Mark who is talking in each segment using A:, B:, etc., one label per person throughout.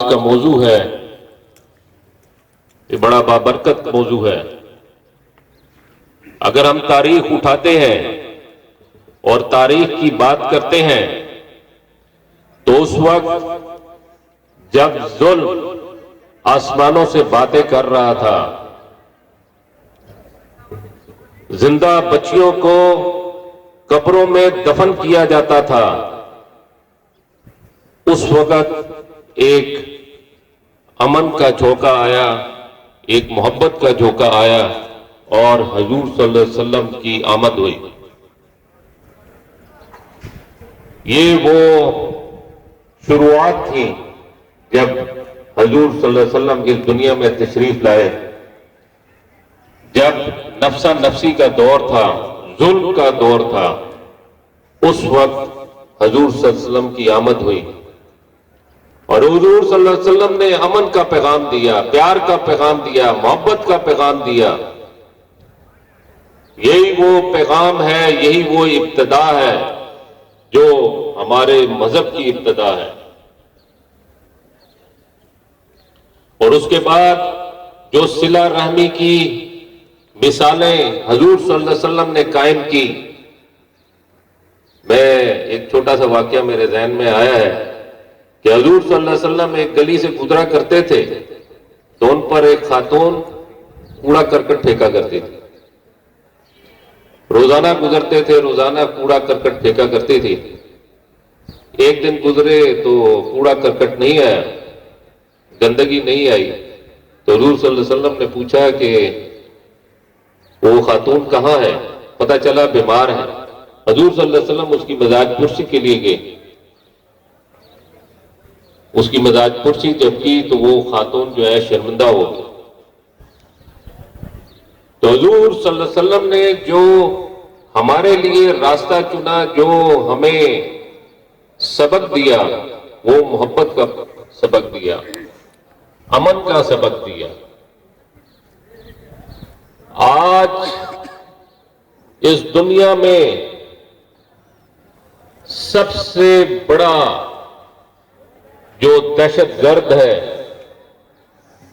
A: का मौजू है, ये बड़ा बाबरकत मौजू है। अगर हम तारीख उठाते हैं और तारीख की बात करते हैं तो उस वक्त जब जुल्म आसमानों से बातें कर रहा था, जिंदा बच्चियों को कब्रों में दफन किया जाता था, उस वक्त एक अमन का झोंका आया, एक मोहब्बत का झोंका आया और हजूर सल्लल्लाहु अलैहि वसल्लम की आमद हुई। ये वो शुरुआत थी जब हजूर सल्लल्लाहु अलैहि वसल्लम इस दुनिया में तशरीफ लाए, जब नफ्सा नफ्सी का दौर था, जुल्म का दौर था, उस वक्त हजूर सल्लल्लाहु अलैहि वसल्लम की आमद हुई और हुजूर सल्लल्लाहु अलैहि वसल्लम ने अमन का पैगाम दिया, प्यार का पैगाम दिया, मोहब्बत का पैगाम दिया। यही वो पैगाम है, यही वो इब्तिदा है जो हमारे मजहब की इब्तिदा है। और उसके बाद जो सिला रहमी की मिसालें हजूर सल्लल्लाहु अलैहि वसल्लम ने कायम की, मैं एक छोटा सा वाकया मेरे जहन में आया है कि हजूर सल्लल्लाहु अलैहि वसल्लम एक गली से गुजरा करते थे तो उन पर एक खातून कूड़ा करकट फेंका करती थी। रोजाना गुजरते थे, रोजाना कूड़ा करकट फेंका करती थी। एक दिन गुजरे तो कूड़ा करकट नहीं आया, गंदगी नहीं आई, तो हजूर सल्लल्लाहु अलैहि वसल्लम ने पूछा कि वो खातून कहाँ है? पता चला बीमार है। हजूर सल्लल्लाहु अलैहि वसल्लम उसकी मजाज पुरसी के लिए गए। उसकी मजाज पुरसी जब की तो वो खातून जो है शर्मिंदा हो गई। तो हजूर सल्लल्लाहु अलैहि वसल्लम ने जो हमारे लिए रास्ता चुना, जो हमें सबक दिया, वो मोहब्बत का सबक दिया, अमन का सबक दिया। आज इस दुनिया में सबसे बड़ा जो दहशतगर्द है,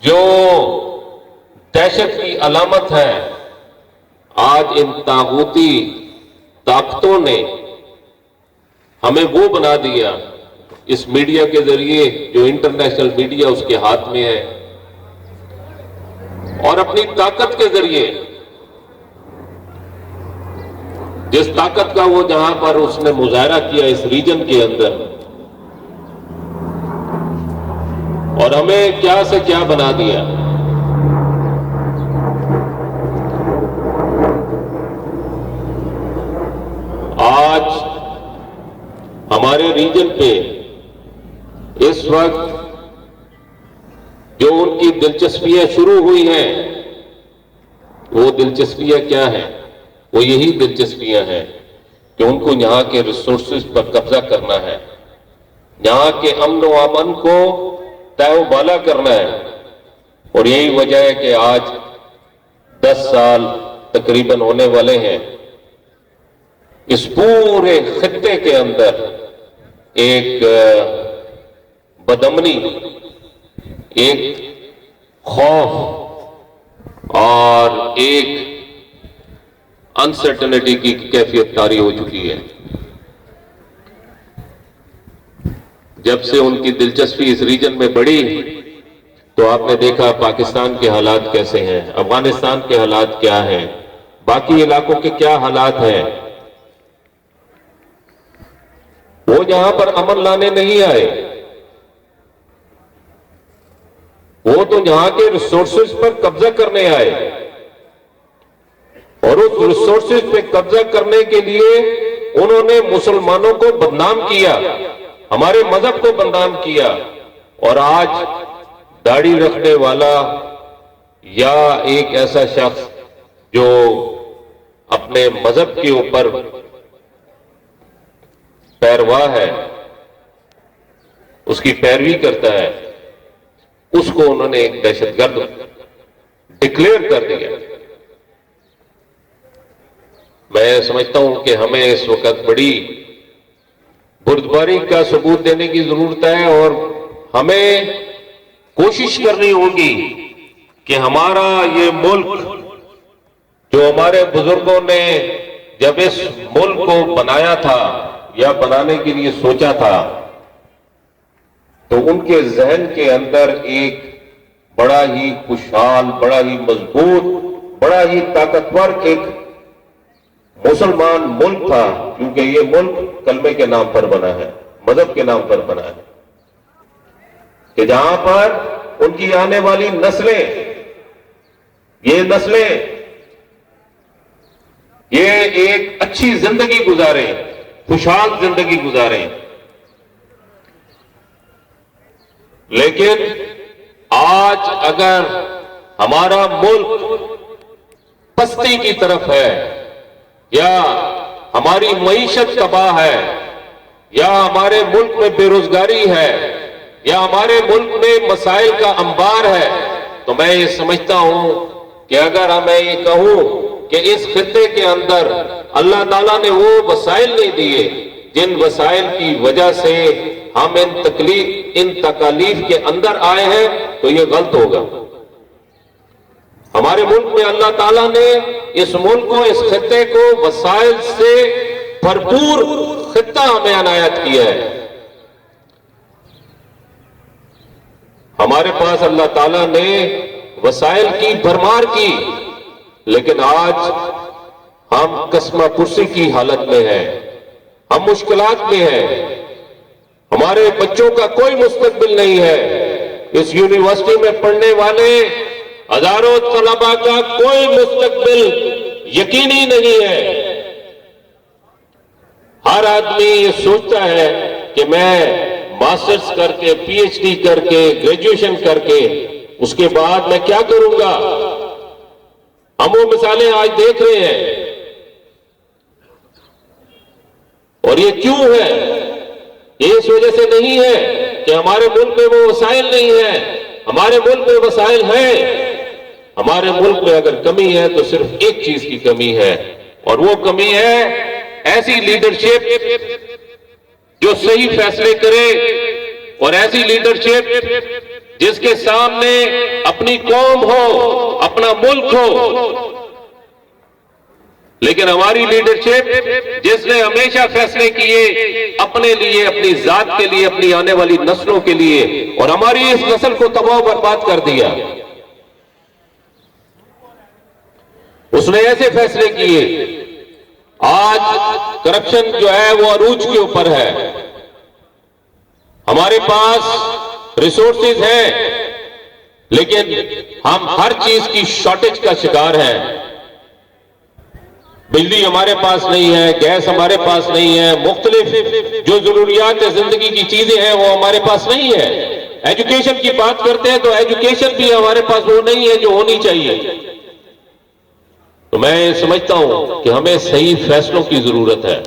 A: जो दहशत की अलामत है, आज इन तागूती ताकतों ने हमें वो बना दिया। इस मीडिया के जरिए, जो इंटरनेशनल मीडिया उसके हाथ में है, और अपनी ताकत के जरिए, जिस ताकत का वो जहां पर उसने मुजाहरा किया इस रीजन के अंदर, और हमें क्या से क्या बना दिया। आज हमारे रीजन पे इस वक्त जो उनकी दिलचस्पियां शुरू हुई हैं, वो दिलचस्पियां क्या हैं? वो यही दिलचस्पियां हैं कि उनको यहां के रिसोर्सेज पर कब्जा करना है, यहां के अमन व अमन को तय-ओ-बाला करना है। और यही वजह है कि आज 10 साल तकरीबन होने वाले हैं, इस पूरे खित्ते के अंदर एक बदअमनी, एक खौफ और एक अनसर्टेनिटी की कैफियत तारी हो चुकी है। जब से उनकी दिलचस्पी इस रीजन में बढ़ी तो आपने देखा पाकिस्तान के हालात कैसे हैं, अफगानिस्तान के हालात क्या हैं, बाकी इलाकों के क्या हालात हैं। वो जहां पर अमन लाने नहीं आए, वो तो यहां के रिसोर्सेज पर कब्जा करने आए, और उस रिसोर्सेज पे कब्जा करने के लिए उन्होंने मुसलमानों को बदनाम किया, हमारे मजहब को बदनाम किया। और आज दाढ़ी रखने वाला या एक ऐसा शख्स जो अपने मजहब के ऊपर पैरवा है, उसकी पैरवी करता है, उसको उन्होंने एक दहशतगर्द डिक्लेयर कर दिया। मैं समझता हूं कि हमें इस वक्त बड़ी बुर्दबारी का सबूत देने की जरूरत है और हमें कोशिश करनी होगी कि हमारा ये मुल्क, जो हमारे बुजुर्गों ने जब इस मुल्क को बनाया था या बनाने के लिए सोचा था, तो उनके जहन के अंदर एक बड़ा ही खुशहाल, बड़ा ही मजबूत, बड़ा ही ताकतवर एक मुसलमान मुल्क था। क्योंकि ये मुल्क कलमे के नाम पर बना है, मजहब के नाम पर बना है, कि जहां पर उनकी आने वाली नस्लें, ये एक अच्छी जिंदगी गुजारे, खुशहाल जिंदगी गुजारे। लेकिन आज अगर हमारा मुल्क पस्ती की तरफ है, या हमारी मईशत तबाह है, या हमारे मुल्क में बेरोजगारी है, या हमारे मुल्क में मसाइल का अंबार है, तो मैं ये समझता हूं कि अगर मैं ये कहूं कि इस खित्ते के अंदर अल्लाह ताला ने वो वसाइल नहीं दिए जिन वसाइल की वजह से हम इन तकालीफ के अंदर आए हैं, तो ये गलत होगा। हमारे मुल्क में अल्लाह ताला ने इस मुल्क को, इस खित्ते को वसाइल से भरपूर खित्ता हमें अनायत किया है। हमारे पास अल्लाह ताला ने वसाइल की भरमार की, लेकिन आज हम कसमा कुर्सी की हालत में हैं, हम मुश्किलात में हैं, हमारे बच्चों का कोई मुस्तकबिल नहीं है। इस यूनिवर्सिटी में पढ़ने वाले हजारों तलबा का कोई मुस्तकबिल यकीनी नहीं है। हर आदमी ये सोचता है कि मैं मास्टर्स करके, पीएचडी करके, ग्रेजुएशन करके उसके बाद मैं क्या करूंगा। हम वो मिसालें आज देख रहे हैं। और ये क्यों है? ये इस वजह से नहीं है कि हमारे मुल्क में वो वसाइल नहीं है। हमारे मुल्क में वसाइल है। हमारे मुल्क में अगर कमी है तो सिर्फ एक चीज की कमी है, और वो कमी है ऐसी लीडरशिप जो सही फैसले करे, और ऐसी लीडरशिप जिसके सामने अपनी कौम हो, अपना मुल्क हो। लेकिन हमारी लीडरशिप जिसने हमेशा फैसले किए अपने लिए, अपनी जात के लिए, अपनी आने वाली नस्लों के लिए, और हमारी इस नस्ल को तबाह बर्बाद कर दिया। उसने ऐसे फैसले किए। आज करप्शन जो है वो अरूज के ऊपर है। हमारे पास रिसोर्सेज हैं, लेकिन हम हर चीज की शॉर्टेज का शिकार हैं। बिजली हमारे पास नहीं है, गैस हमारे पास नहीं है, मुख्तलिफ जो जरूरियात जिंदगी की चीजें हैं वो हमारे पास नहीं है। एजुकेशन की बात करते हैं तो एजुकेशन भी हमारे पास वो नहीं है जो होनी चाहिए। तो मैं समझता हूं कि हमें सही फैसलों की जरूरत है।